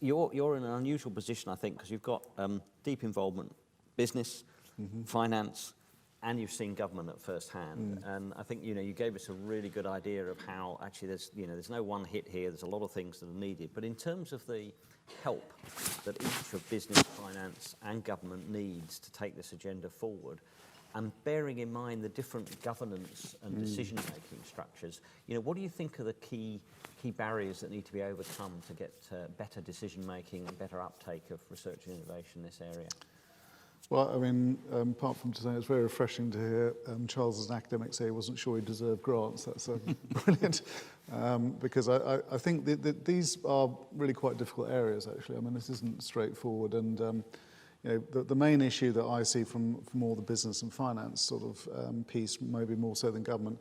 you're in an unusual position, I think, because you've got deep involvement, business, finance, and you've seen government at first hand. And I think, you gave us a really good idea of how actually there's no one hit here. There's a lot of things that are needed. But in terms of the help that each of business, finance, and government needs to take this agenda forward, and bearing in mind the different governance and decision-making structures, what do you think are the key barriers that need to be overcome to get better decision-making and better uptake of research and innovation in this area? Well, I mean, apart from saying it's very refreshing to hear Charles as an academic say he wasn't sure he deserved grants. That's brilliant, because I think that these are really quite difficult areas, actually. I mean, this isn't straightforward, and the main issue that I see from all the business and finance sort of piece, maybe more so than government,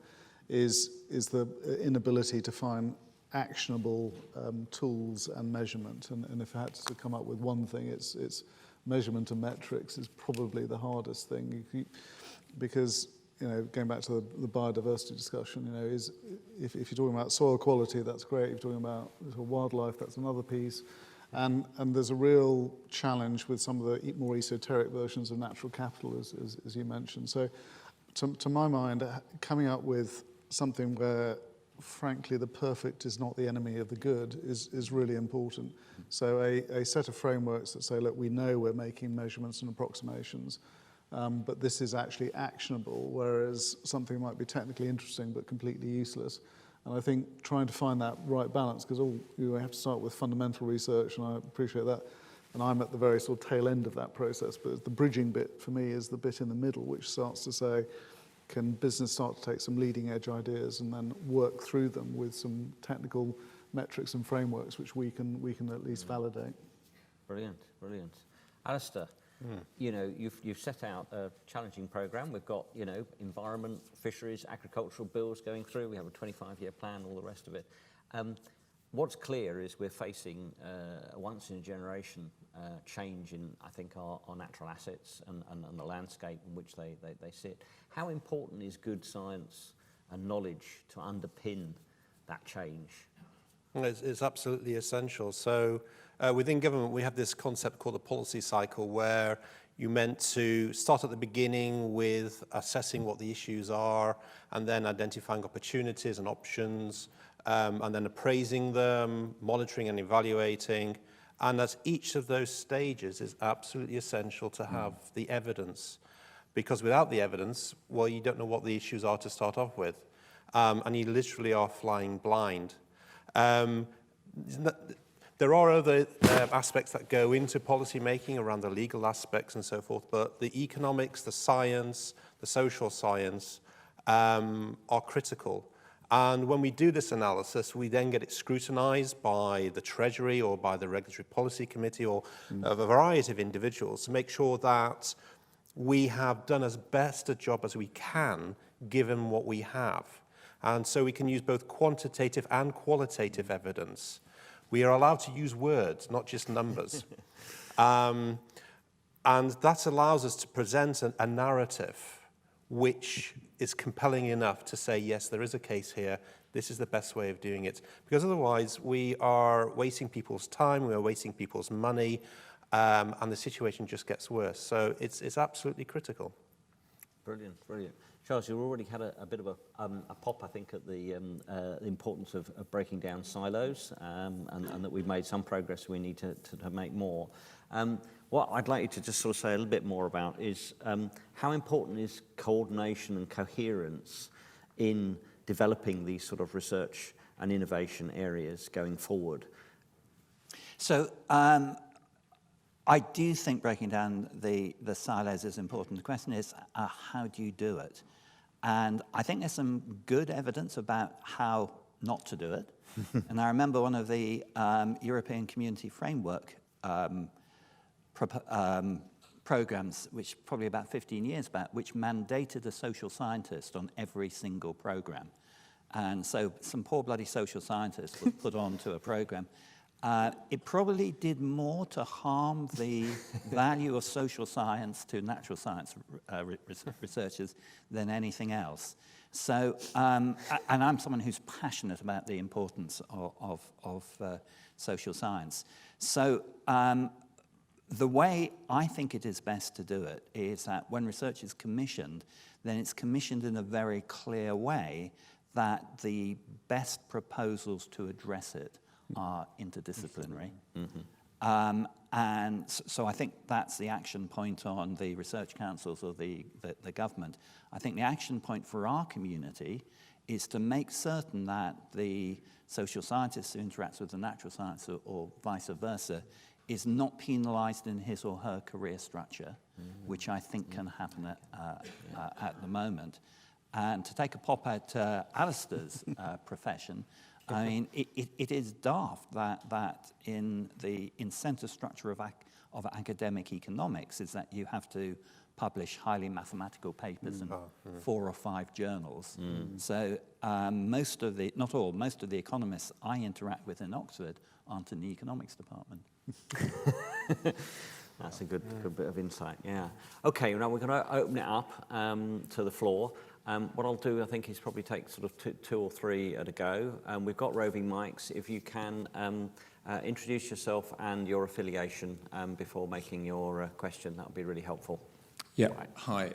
is the inability to find actionable tools and measurement. And if I had to come up with one thing, it's measurement and metrics is probably the hardest thing, because going back to the biodiversity discussion, is if you're talking about soil quality, that's great. If you're talking about wildlife, that's another piece. And there's a real challenge with some of the more esoteric versions of natural capital, as you mentioned. So to my mind, coming up with something where, frankly, the perfect is not the enemy of the good is really important. So a set of frameworks that say, look, we know we're making measurements and approximations, but this is actually actionable, whereas something might be technically interesting but completely useless. And I think trying to find that right balance, because you have to start with fundamental research, and I appreciate that, and I'm at the very sort of tail end of that process, but the bridging bit for me is the bit in the middle, which starts to say, can business start to take some leading edge ideas and then work through them with some technical metrics and frameworks which we can at least validate. Brilliant. Alastair, you've set out a challenging programme. We've got, environment, fisheries, agricultural bills going through. We have a 25-year plan, all the rest of it. What's clear is we're facing a once-in-a-generation change in, I think, our natural assets and the landscape in which they sit. How important is good science and knowledge to underpin that change? It's absolutely essential. So within government, we have this concept called the policy cycle, where you're meant to start at the beginning with assessing what the issues are, and then identifying opportunities and options, and then appraising them, monitoring and evaluating. And at each of those stages is absolutely essential to have the evidence, because without the evidence, well, you don't know what the issues are to start off with, and you literally are flying blind. There are other aspects that go into policy making around the legal aspects and so forth, but the economics, the science, the social science are critical. And when we do this analysis, we then get it scrutinized by the Treasury or by the Regulatory Policy Committee or a variety of individuals to make sure that we have done as best a job as we can given what we have. And so we can use both quantitative and qualitative evidence. We are allowed to use words, not just numbers. And that allows us to present a narrative which is compelling enough to say, yes, there is a case here, this is the best way of doing it. Because otherwise, we are wasting people's time, we are wasting people's money, and the situation just gets worse. So it's absolutely critical. Brilliant. Charles, you already had a bit of a pop, I think, at the importance of breaking down silos, and that we've made some progress. We need to make more. What I'd like you to just sort of say a little bit more about is how important is coordination and coherence in developing these sort of research and innovation areas going forward? So I do think breaking down the silos is important. The question is, how do you do it? And I think there's some good evidence about how not to do it. And I remember one of the European Community Framework programs, which probably about 15 years back, which mandated a social scientist on every single program. And so some poor bloody social scientist was put onto a program. It probably did more to harm the value of social science to natural science researchers than anything else. So, and I'm someone who's passionate about the importance of social science. So the way I think it is best to do it is that when research is commissioned, then it's commissioned in a very clear way that the best proposals to address it are interdisciplinary. And so I think that's the action point on the research councils or the government. I think the action point for our community is to make certain that the social scientist who interacts with the natural science or vice versa is not penalised in his or her career structure, which I think can happen at the moment. And to take a pop at Alastair's profession, I mean, it is daft that in the incentive structure of academic economics is that you have to publish highly mathematical papers in 4 or 5 journals. So most of the economists I interact with in Oxford aren't in the economics department. That's a good bit of insight, yeah. Okay, now we're going to open it up to the floor. What I'll do, I think, is probably take sort of two or three at a go. We've got roving mics. If you can introduce yourself and your affiliation before making your question, that would be really helpful. Yeah, hi,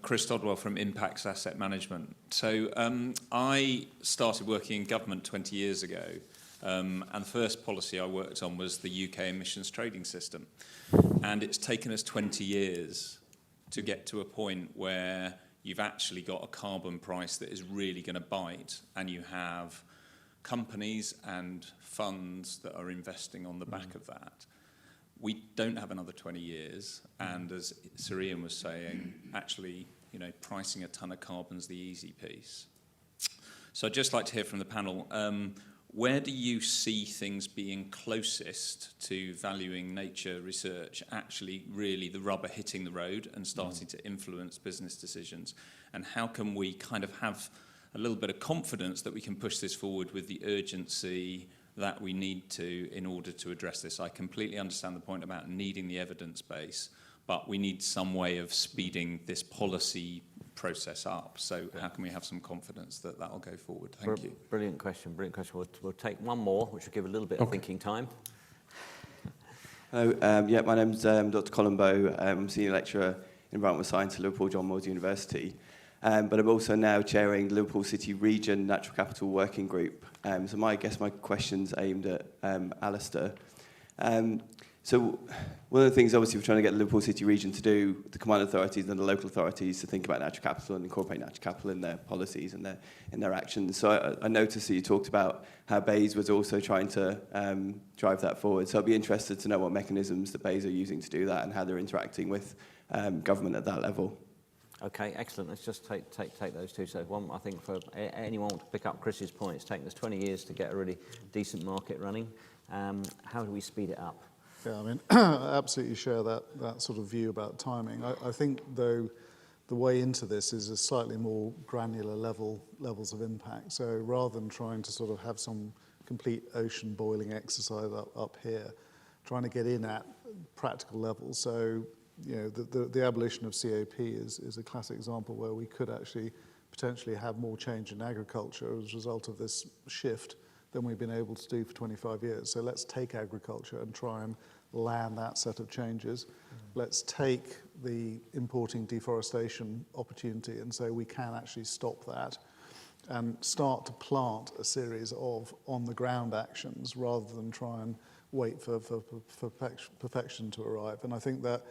Chris Dodwell from Impacts Asset Management. So I started working in government 20 years ago, and the first policy I worked on was the UK emissions trading system. And it's taken us 20 years to get to a point where you've actually got a carbon price that is really going to bite, and you have companies and funds that are investing on the back of that. We don't have another 20 years, and as Sir Ian was saying, actually, you know, pricing a ton of carbon's the easy piece. So I'd just like to hear from the panel, where do you see things being closest to valuing nature research, actually really the rubber hitting the road and starting to influence business decisions? And how can we kind of have a little bit of confidence that we can push this forward with the urgency that we need to in order to address this? I completely understand the point about needing the evidence base, but we need some way of speeding this policy process up. So how can we have some confidence that that will go forward? Thank you. Brilliant question, brilliant question. We'll take one more, which will give a little bit of thinking time. Hello, my name's Dr. Colin Bowe. I'm Senior Lecturer in Environmental Science at Liverpool John Moores University. But I'm also now chairing the Liverpool City Region Natural Capital Working Group. So I guess my question's aimed at Alastair. So one of the things, obviously, we're trying to get the Liverpool City Region to do, the combined authorities and the local authorities, to think about natural capital and incorporate natural capital in their policies and in their actions. So I noticed that you talked about how Bays was also trying to drive that forward. So I'd be interested to know what mechanisms that Bays are using to do that and how they're interacting with government at that level. Okay, excellent. Let's just take those two. So one, I think, for anyone to pick up Chris's point, it's taken us 20 years to get a really decent market running. How do we speed it up? Yeah, I mean, I absolutely share that sort of view about timing. I think, though, the way into this is a slightly more granular levels of impact. So rather than trying to sort of have some complete ocean boiling exercise up here, trying to get in at practical levels. So, you know, the abolition of CAP is a classic example where we could actually potentially have more change in agriculture as a result of this shift than we've been able to do for 25 years. So let's take agriculture and try and land that set of changes. Let's take the importing deforestation opportunity and say we can actually stop that and start to plant a series of on-the-ground actions rather than try and wait for perfection to arrive. And I think that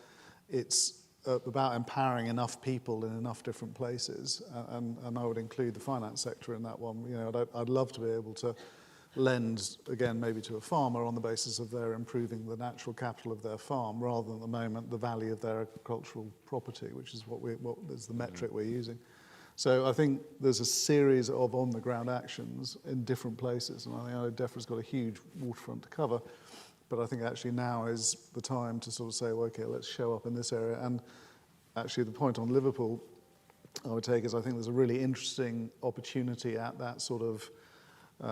it's about empowering enough people in enough different places, and I would include the finance sector in that one. You know, I'd love to be able to lend, again, maybe to a farmer on the basis of their improving the natural capital of their farm, rather than at the moment the value of their agricultural property, which is what is the metric we're using. So I think there's a series of on-the-ground actions in different places, and I know Defra's got a huge waterfront to cover, but I think actually now is the time to sort of say, well, okay, let's show up in this area. And actually the point on Liverpool I would take is I think there's a really interesting opportunity at that sort of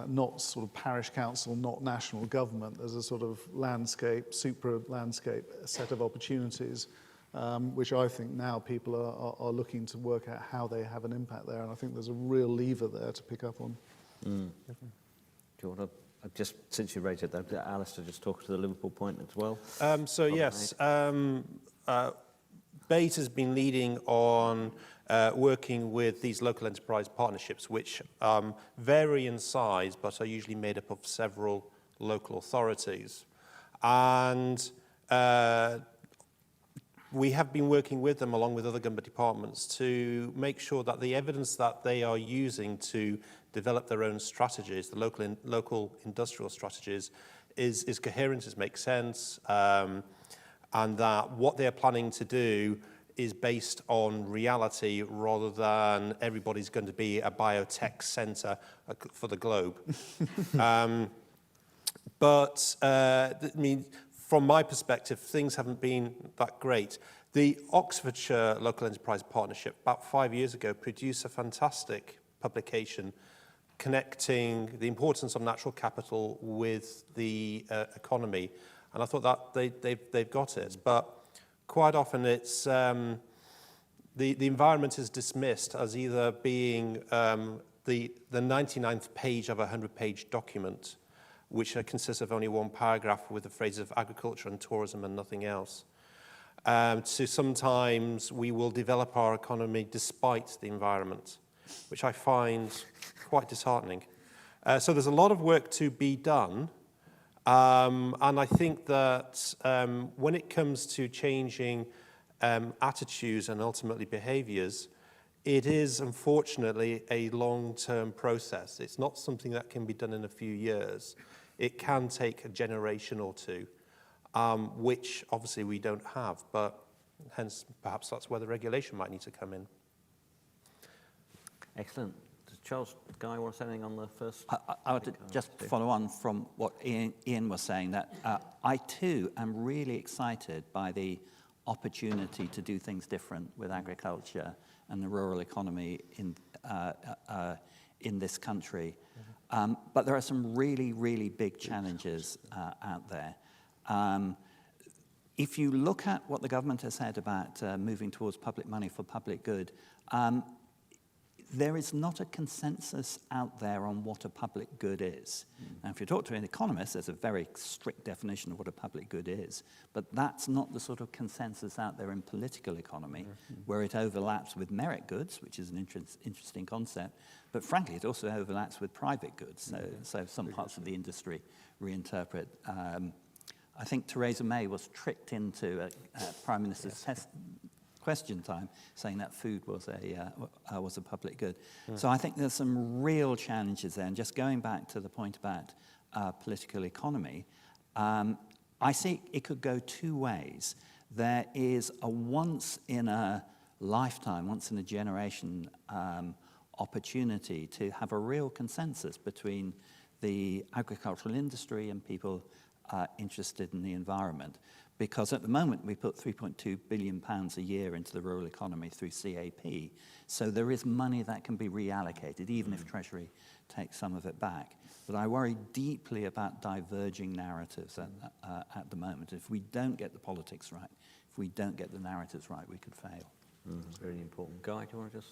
not sort of parish council, not national government. There's a sort of landscape, super-landscape set of opportunities, which I think now people are looking to work out how they have an impact there, and I think there's a real lever there to pick up on. Do you want to, just since you raised it, though, Alastair, just talk to the Liverpool point as well? Yes, BATE has been leading on working with these local enterprise partnerships, which vary in size, but are usually made up of several local authorities. And we have been working with them, along with other government departments, to make sure that the evidence that they are using to develop their own strategies, the local industrial strategies, is coherent, makes sense, and that what they're planning to do is based on reality rather than everybody's going to be a biotech centre for the globe. But I mean, from my perspective, things haven't been that great. The Oxfordshire Local Enterprise Partnership, about 5 years ago, produced a fantastic publication connecting the importance of natural capital with the economy. And I thought that they've got it. But quite often it's the environment is dismissed as either being the 99th page of a 100-page document, which consists of only one paragraph with the phrases of agriculture and tourism and nothing else. So sometimes we will develop our economy despite the environment, which I find quite disheartening. So there's a lot of work to be done. And I think that when it comes to changing attitudes and ultimately behaviours, it is unfortunately a long-term process. It's not something that can be done in a few years. It can take a generation or two, which obviously we don't have, but hence perhaps that's where the regulation might need to come in. Excellent. Does Charles, Guy, want to say anything on the first? I would just follow on from what Ian was saying, that I too am really excited by the opportunity to do things different with agriculture and the rural economy in this country. But there are some really, really big challenges out there. If you look at what the government has said about moving towards public money for public good, there is not a consensus out there on what a public good is. Now, if you talk to an economist, there's a very strict definition of what a public good is, but that's not the sort of consensus out there in political economy, where it overlaps with merit goods, which is an interesting concept, but frankly, it also overlaps with private goods, so some parts of the industry reinterpret. I think Theresa May was tricked into a Prime Minister's question time, saying that food was a public good. So I think there's some real challenges there. And just going back to the point about political economy, I see it could go two ways. There is a once in a lifetime, once in a generation opportunity to have a real consensus between the agricultural industry and people interested in the environment. Because at the moment, we put £3.2 billion a year into the rural economy through CAP. So there is money that can be reallocated, even if Treasury takes some of it back. But I worry deeply about diverging narratives at the moment. If we don't get the politics right, if we don't get the narratives right, we could fail. Really important. Guy, do you want to just...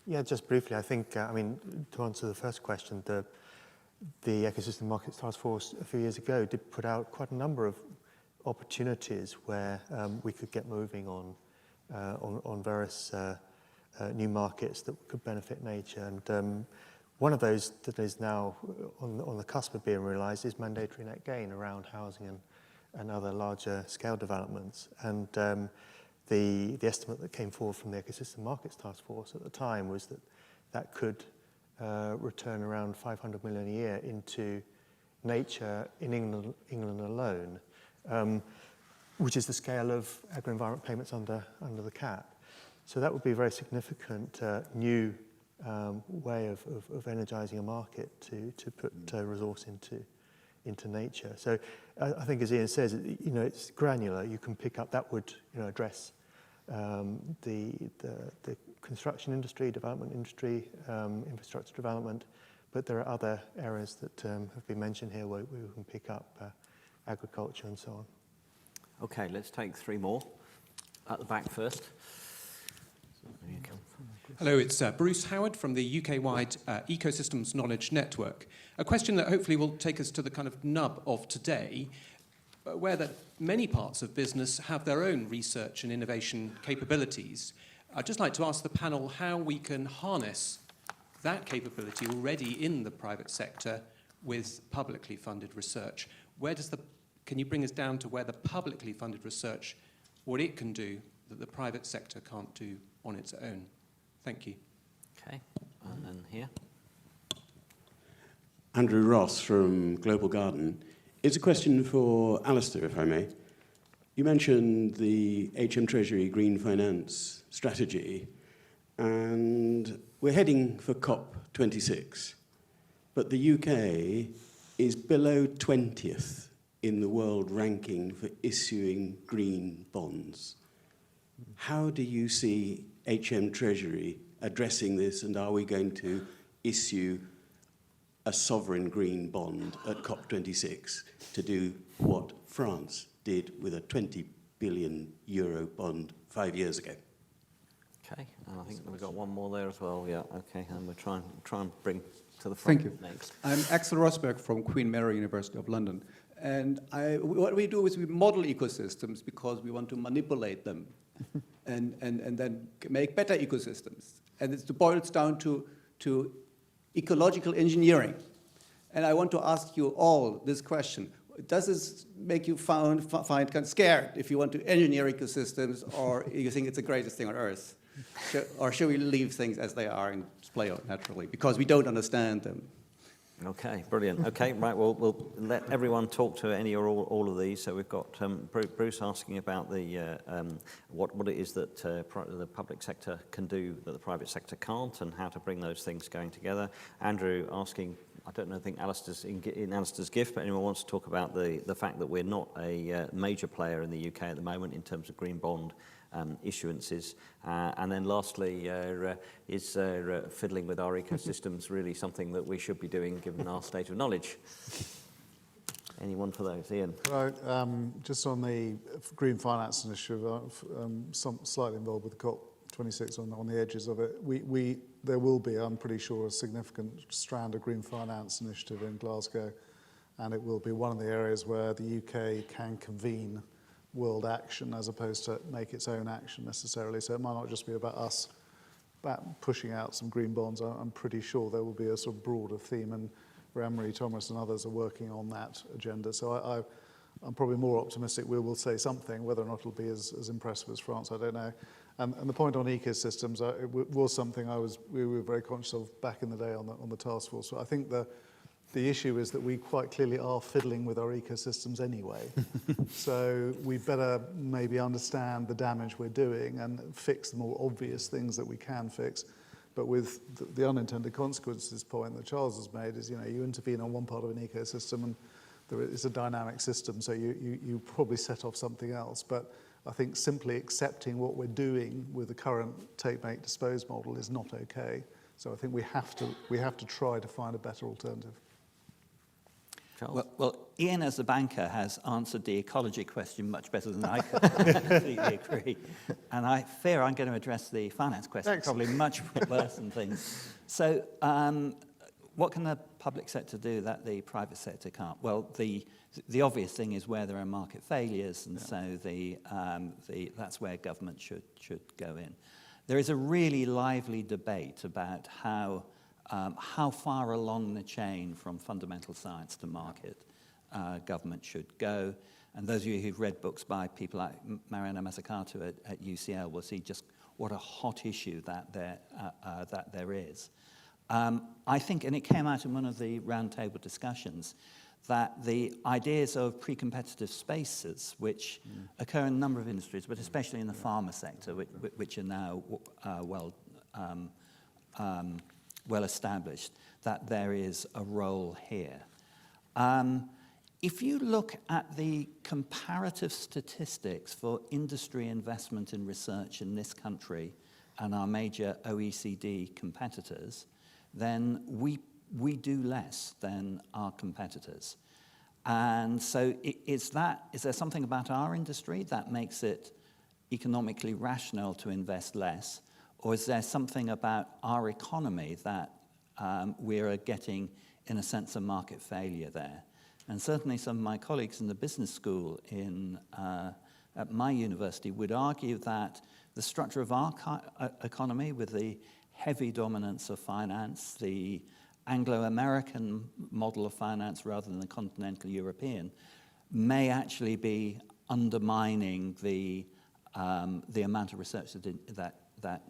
Yeah, just briefly, I think, I mean, to answer the first question, the Ecosystem Markets Task Force a few years ago did put out quite a number of opportunities where we could get moving on various new markets that could benefit nature. And one of those that is now on the cusp of being realised is mandatory net gain around housing and other larger scale developments. And the estimate that came forward from the Ecosystem Markets Task Force at the time was that could return around 500 million a year into nature in England alone. Which is the scale of agri-environment payments under the cap. So that would be a very significant new way of energising a market to put resource into nature. So I think, as Ian says, it's granular. You can pick up, that would address the construction industry, development industry, infrastructure development, But there are other areas that have been mentioned here where we can pick up agriculture and so on. Okay, let's take 3 more. At the back first. There you come. Hello, it's Bruce Howard from the UK-wide Ecosystems Knowledge Network. A question that hopefully will take us to the kind of nub of today, where that many parts of business have their own research and innovation capabilities. I'd just like to ask the panel how we can harness that capability already in the private sector with publicly funded research. Can you bring us down to where the publicly funded research, what it can do that the private sector can't do on its own? Thank you. Okay, and then here. Andrew Ross from Global Garden. It's a question for Alastair, if I may. You mentioned the HM Treasury Green Finance strategy, and we're heading for COP26, but the UK is below 20th in the world ranking for issuing green bonds. How do you see HM Treasury addressing this, and are we going to issue a sovereign green bond at COP26 to do what France did with a 20 billion euro bond 5 years ago? Okay, and I think we've got one more there as well. Yeah, okay, and we'll try and bring to the front. Thank you. Next. I'm Axel Rosberg from Queen Mary University of London. And what we do is we model ecosystems because we want to manipulate them and then make better ecosystems. And it boils down to ecological engineering. And I want to ask you all this question. Does this make you find kind of scared if you want to engineer ecosystems, or you think it's the greatest thing on Earth? Or should we leave things as they are and play out naturally because we don't understand them? Okay, brilliant. Okay, right, we'll let everyone talk to any or all of these. So we've got Bruce asking about the what it is that the public sector can do that the private sector can't, and how to bring those things going together. Andrew asking, I don't know, I think Alastair's in Alastair's gift, but anyone wants to talk about the fact that we're not a major player in the UK at the moment in terms of green bond issuances. And then lastly, is fiddling with our ecosystems really something that we should be doing given our state of knowledge? Anyone for those? Ian? Right, just on the green finance initiative, slightly involved with the COP26 on the edges of it. There will be, I'm pretty sure, a significant strand of green finance initiative in Glasgow, and it will be one of the areas where the UK can convene world action as opposed to make its own action necessarily. So it might not just be about us pushing out some green bonds. I'm pretty sure there will be a sort of broader theme, and Anne-Marie Thomas and others are working on that agenda. So I'm probably more optimistic we will say something. Whether or not it'll be as impressive as France, I don't know. And the point on ecosystems it was something we were very conscious of back in the day on the task force. So I think the issue is that we quite clearly are fiddling with our ecosystems anyway. So we better maybe understand the damage we're doing and fix the more obvious things that we can fix. But with the unintended consequences point that Charles has made is, you intervene on one part of an ecosystem and it's a dynamic system, so you probably set off something else. But I think simply accepting what we're doing with the current take, make, dispose model is not okay. So I think we have to try to find a better alternative. Well, Ian, as a banker, has answered the ecology question much better than I could. I completely agree. And I fear I'm going to address the finance question probably much worse than things. So what can the public sector do that the private sector can't? Well, the obvious thing is where there are market failures, and so that's where government should go in. There is a really lively debate about how far along the chain from fundamental science to market government should go. And those of you who've read books by people like Mariana Mazzucato at UCL will see just what a hot issue that there is. I think, and it came out in one of the roundtable discussions, that the ideas of pre-competitive spaces, which occur in a number of industries, but especially in the pharma sector, which are now well established, that there is a role here. If you look at the comparative statistics for industry investment in research in this country and our major OECD competitors, then we do less than our competitors. And so is there something about our industry that makes it economically rational to invest less? Or is there something about our economy that we're getting, in a sense, a market failure there? And certainly some of my colleagues in the business school at my university would argue that the structure of our economy, with the heavy dominance of finance, the Anglo-American model of finance rather than the continental European, may actually be undermining the amount of research that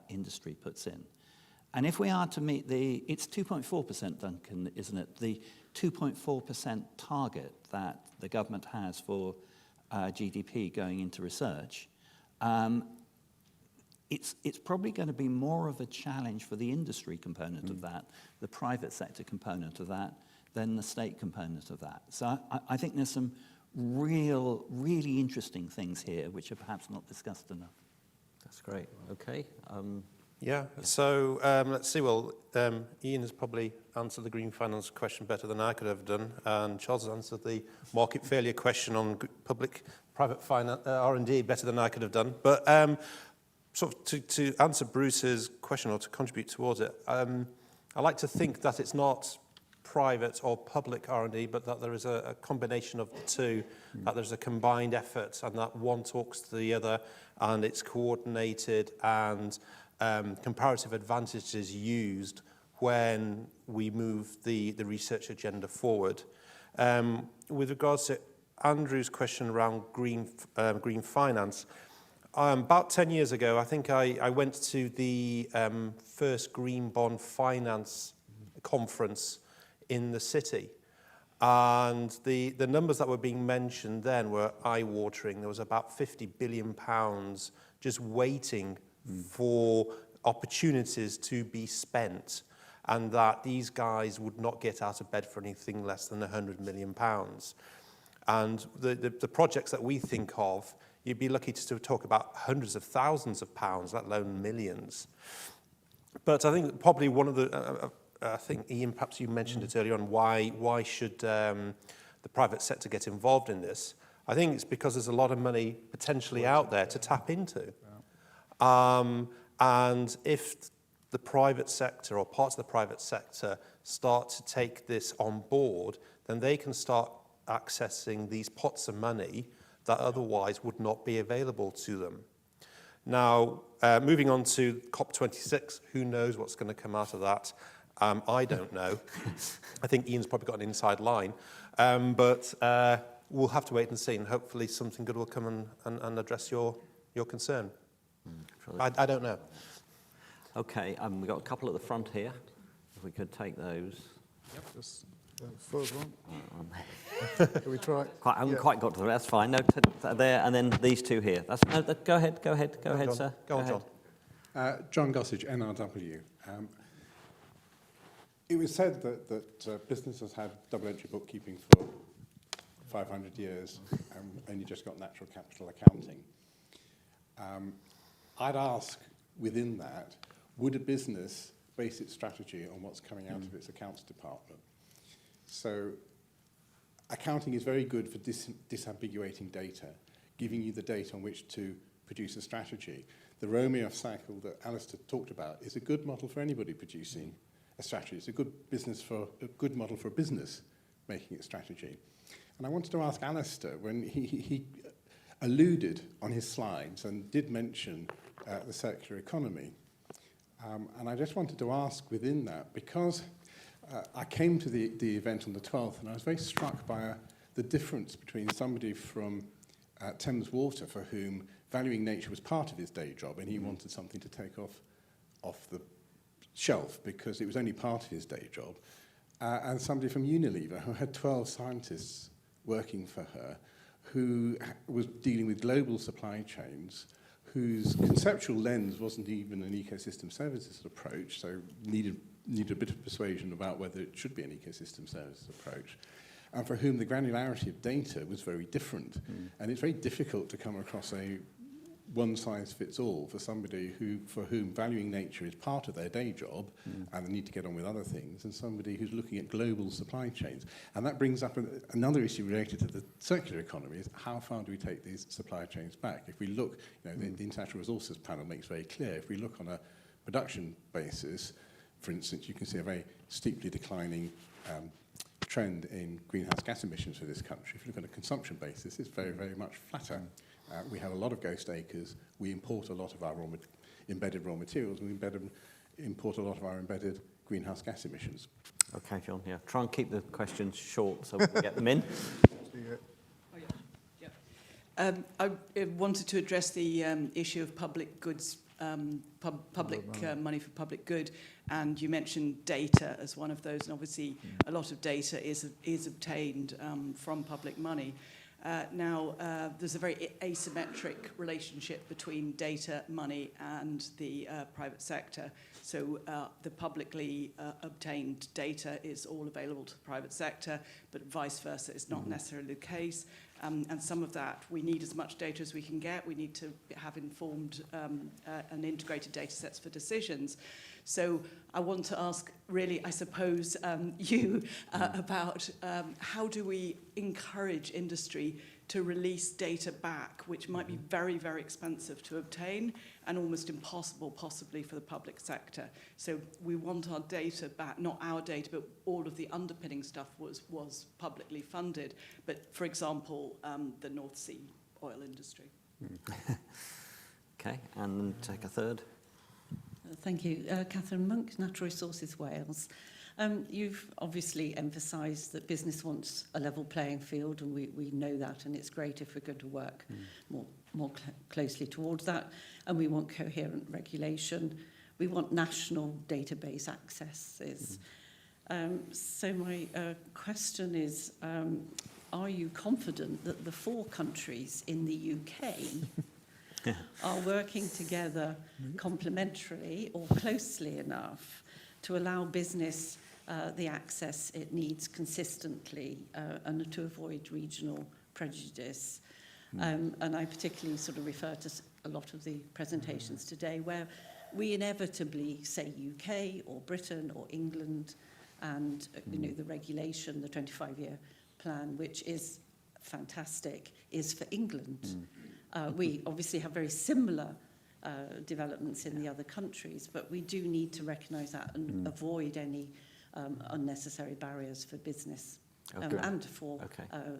industry puts in. And if we are to meet it's 2.4%, Duncan, isn't it? The 2.4% target that the government has for GDP going into research, it's probably going to be more of a challenge for the industry component of that, the private sector component of that, than the state component of that. So I think there's some really interesting things here which are perhaps not discussed enough. That's great. Okay. Yeah, so let's see. Well, Ian has probably answered the green finance question better than I could have done, and Charles has answered the market failure question on public-private finance R&D better than I could have done. But sort of to answer Bruce's question, or to contribute towards it, I like to think that it's not private or public R&D, but that there is a combination of the two, that there's a combined effort, and that one talks to the other, and it's coordinated, and comparative advantage is used when we move the research agenda forward. With regards to Andrew's question around green finance, about 10 years ago, I think I went to the first green bond finance conference in the city. And the numbers that were being mentioned then were eye-watering. There was about £50 billion just waiting for opportunities to be spent, and that these guys would not get out of bed for anything less than £100 million. And the projects that we think of, you'd be lucky to talk about hundreds of thousands of pounds, let alone millions. But I think probably one of the, I think, Ian, perhaps you mentioned it earlier on, why should the private sector get involved in this? I think it's because there's a lot of money potentially out there to tap into. And if the private sector or parts of the private sector start to take this on board, then they can start accessing these pots of money that otherwise would not be available to them. Now, moving on to COP26, who knows what's going to come out of that? I don't know. I think Ian's probably got an inside line. But we'll have to wait and see, and hopefully something good will come and address your concern. I don't know. Okay, we've got a couple at the front here. If we could take those. Yep. Just first one. Can we try? I haven't quite got to the rest. That's fine. No, there, and then these two here. Go ahead, sir. Go on, John. John Gossage, NRW. It was said that business has had double-entry bookkeeping for 500 years and only just got natural capital accounting. I'd ask, within that, would a business base its strategy on what's coming out of its accounts department? So accounting is very good for disambiguating data, giving you the data on which to produce a strategy. The Romeo cycle that Alastair talked about is a good model for anybody producing a strategy. It's a good model for a business making its strategy. And I wanted to ask Alastair, when he alluded on his slides and did mention the circular economy, and I just wanted to ask within that, because I came to the event on the 12th and I was very struck by the difference between somebody from Thames Water, for whom valuing nature was part of his day job, and he wanted something to take off the shelf because it was only part of his day job, and somebody from Unilever who had 12 scientists working for her, who was dealing with global supply chains, whose conceptual lens wasn't even an ecosystem services approach, so needed a bit of persuasion about whether it should be an ecosystem services approach, and for whom the granularity of data was very different. And it's very difficult to come across a one size fits all for somebody for whom valuing nature is part of their day job and they need to get on with other things, and somebody who's looking at global supply chains. And that brings up another issue related to the circular economy, is how far do we take these supply chains back? If we look, the International Resources Panel makes very clear, if we look on a production basis, for instance, you can see a very steeply declining trend in greenhouse gas emissions for this country. If you look on a consumption basis, it's very, very much flatter. We have a lot of ghost acres. We import a lot of our embedded raw materials. We import a lot of our embedded greenhouse gas emissions. Okay, John, yeah. Try and keep the questions short so we can get them in. I wanted to address the issue of public goods, public money for public good, and you mentioned data as one of those, and obviously a lot of data is obtained from public money. Now, there's a very asymmetric relationship between data, money, and the private sector. So the publicly obtained data is all available to the private sector, but vice versa is not necessarily the case. And some of that, we need as much data as we can get. We need to have informed and integrated data sets for decisions. So I want to ask, really, I suppose, you about how do we encourage industry to release data back, which might be very, very expensive to obtain and almost impossible, possibly, for the public sector. So we want our data back, not our data, but all of the underpinning stuff was publicly funded. But, for example, the North Sea oil industry. Okay, and take a third. Thank you. Catherine Monk, Natural Resources Wales. You've obviously emphasised that business wants a level playing field, and we know that, and it's great if we're going to work more closely towards that. And we want coherent regulation. We want national database accesses. So my question is, are you confident that the 4 countries in the UK are working together complementarily or closely enough to allow business the access it needs consistently and to avoid regional prejudice? And I particularly sort of refer to a lot of the presentations today where we inevitably say UK or Britain or England, and the regulation, the 25-year plan, which is fantastic, is for England. We obviously have very similar developments in the other countries, but we do need to recognise that and avoid any unnecessary barriers for business and for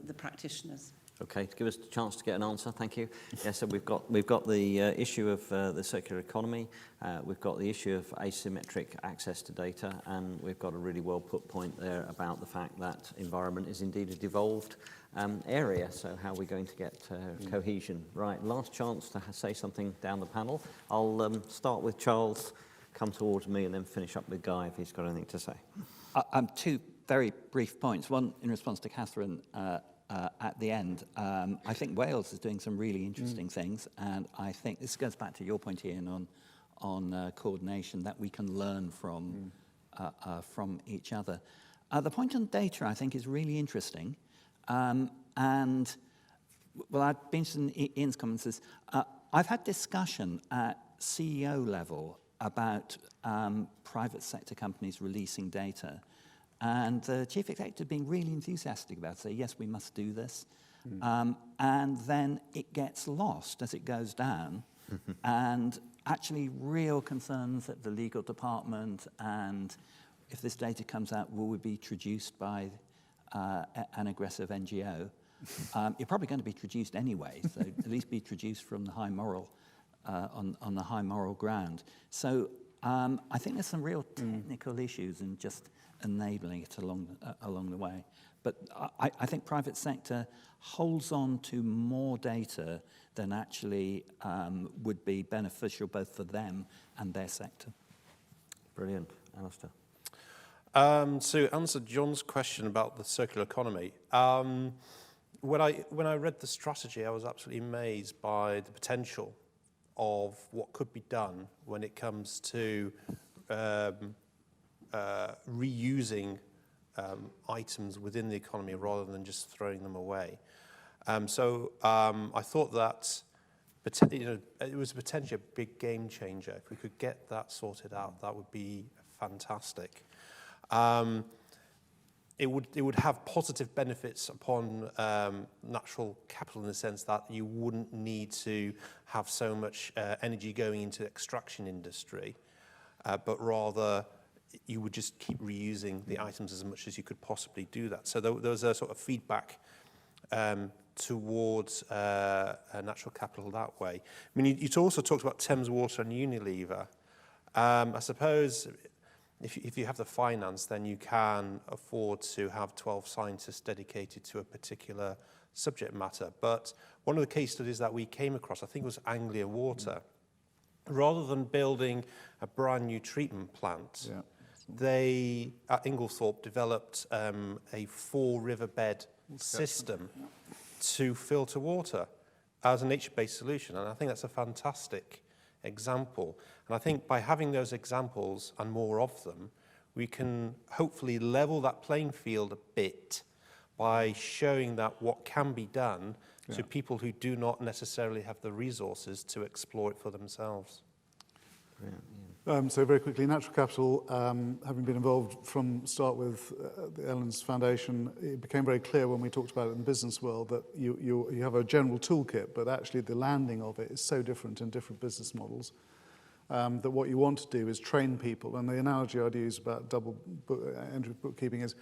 the practitioners. Okay, to give us a chance to get an answer, thank you. Yeah, so we've got the issue of the circular economy, we've got the issue of asymmetric access to data, and we've got a really well put point there about the fact that environment is indeed a devolved area, so how are we going to get cohesion? Right, last chance to say something down the panel. I'll start with Charles, come towards me, and then finish up with Guy if he's got anything to say. 2 very brief points. One in response to Catherine at the end. I think Wales is doing some really interesting things, and I think this goes back to your point, Ian, on coordination, that we can learn from each other. The point on data, I think, is really interesting. And, well, I've been to Ian's comments. I've had discussion at CEO level about private sector companies releasing data. And the chief executive being really enthusiastic about it, say, yes, we must do this. And then it gets lost as it goes down. And actually real concerns at the legal department, and if this data comes out, will it be traduced by an aggressive NGO? You're probably going to be traduced anyway, so at least be traduced from the high moral, on the high moral ground. So I think there's some real technical issues in just enabling it along the way. But I think private sector holds on to more data than actually would be beneficial both for them and their sector. Brilliant. Alastair. To answer John's question about the circular economy, when I read the strategy, I was absolutely amazed by the potential of what could be done when it comes to reusing items within the economy rather than just throwing them away. I thought that it was potentially a big game changer. If we could get that sorted out, that would be fantastic. It would have positive benefits upon natural capital in the sense that you wouldn't need to have so much energy going into the extraction industry, but rather you would just keep reusing the items as much as you could possibly do that. So there was a sort of feedback towards natural capital that way. I mean, you also talked about Thames Water and Unilever. I suppose if you have the finance, then you can afford to have 12 scientists dedicated to a particular subject matter. But one of the case studies that we came across, I think, was Anglia Water. Rather than building a brand new treatment plant, they, at Inglethorpe, developed a 4-riverbed system to filter water as a nature-based solution. And I think that's a fantastic example. And I think by having those examples and more of them, we can hopefully level that playing field a bit by showing that what can be done to people who do not necessarily have the resources to explore it for themselves. So very quickly, natural capital, having been involved from start with the Ellen's Foundation, it became very clear when we talked about it in the business world that you have a general toolkit, but actually the landing of it is so different in different business models that what you want to do is train people. And the analogy I'd use about double entry bookkeeping is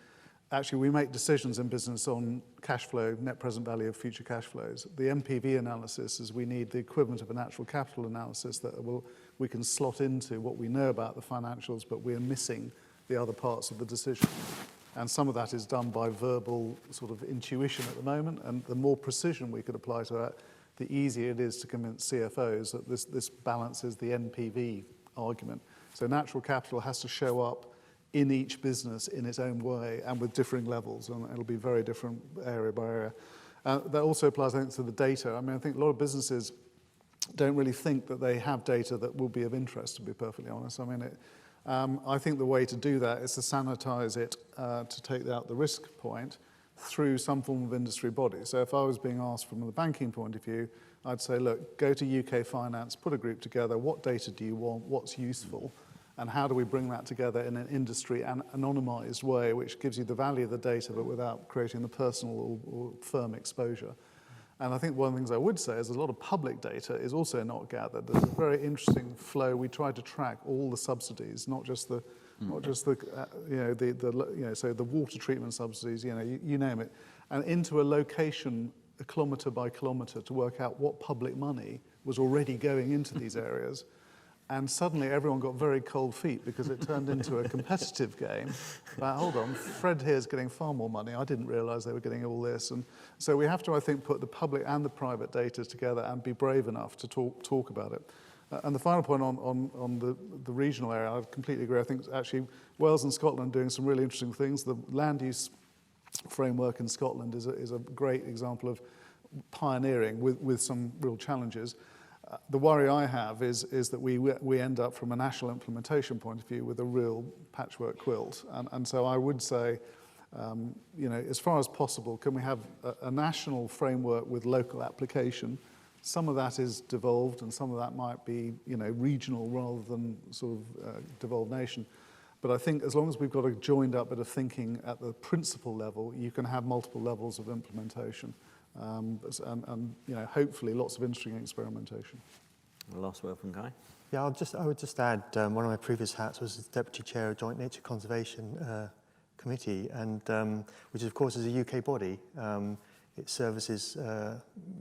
actually we make decisions in business on cash flow, net present value of future cash flows. The NPV analysis is we need the equivalent of a natural capital analysis that we can slot into what we know about the financials, but we're missing the other parts of the decision. And some of that is done by verbal sort of intuition at the moment, and the more precision we could apply to that, the easier it is to convince CFOs that this balances the NPV argument. So natural capital has to show up in each business in its own way and with differing levels, and it'll be very different area by area. That also applies, I think, to the data. I mean, I think a lot of businesses don't really think that they have data that will be of interest, to be perfectly honest. I mean, I think the way to do that is to sanitize it, to take out the risk point through some form of industry body. So if I was being asked from the banking point of view, I'd say, look, go to UK Finance, put a group together, what data do you want, what's useful, and how do we bring that together in an industry and anonymized way, which gives you the value of the data, but without creating the personal or firm exposure. And I think one of the things I would say is a lot of public data is also not gathered. There's a very interesting flow. We try to track all the subsidies, not just the so the water treatment subsidies, you name it, and into a location, a kilometre by kilometre, to work out what public money was already going into these areas. And suddenly everyone got very cold feet because it turned into a competitive game. But hold on, Fred here is getting far more money. I didn't realise they were getting all this. And so we have to, I think, put the public and the private data together and be brave enough to talk about it. And the final point on the regional area, I completely agree. I think actually Wales and Scotland are doing some really interesting things. The land use framework in Scotland is a great example of pioneering with some real challenges. The worry I have is that we end up from a national implementation point of view with a real patchwork quilt. And so I would say, as far as possible, can we have a national framework with local application? Some of that is devolved and some of that might be, regional rather than sort of devolved nation. But I think as long as we've got a joined up bit of thinking at the principle level, you can have multiple levels of implementation. And hopefully lots of interesting experimentation. The last word from Guy. Yeah, I would just add, one of my previous hats was as Deputy Chair of Joint Nature Conservation Committee, and which of course is a UK body. It services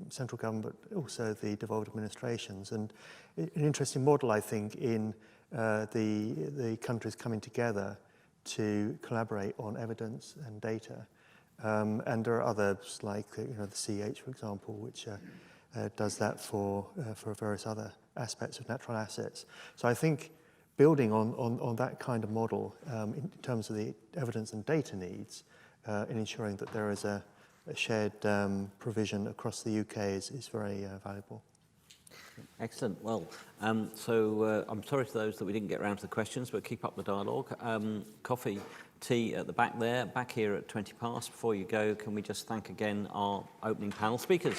central government, but also the devolved administrations. And an interesting model, I think, in the countries coming together to collaborate on evidence and data. And there are others like the CH, for example, which does that for various other aspects of natural assets. So I think building on that kind of model in terms of the evidence and data needs in ensuring that there is a shared provision across the UK is very valuable. Excellent. Well, so I'm sorry to those that we didn't get around to the questions, but keep up the dialogue. Coffee, tea at the back there, back here at 20 past. Before you go, can we just thank again our opening panel speakers?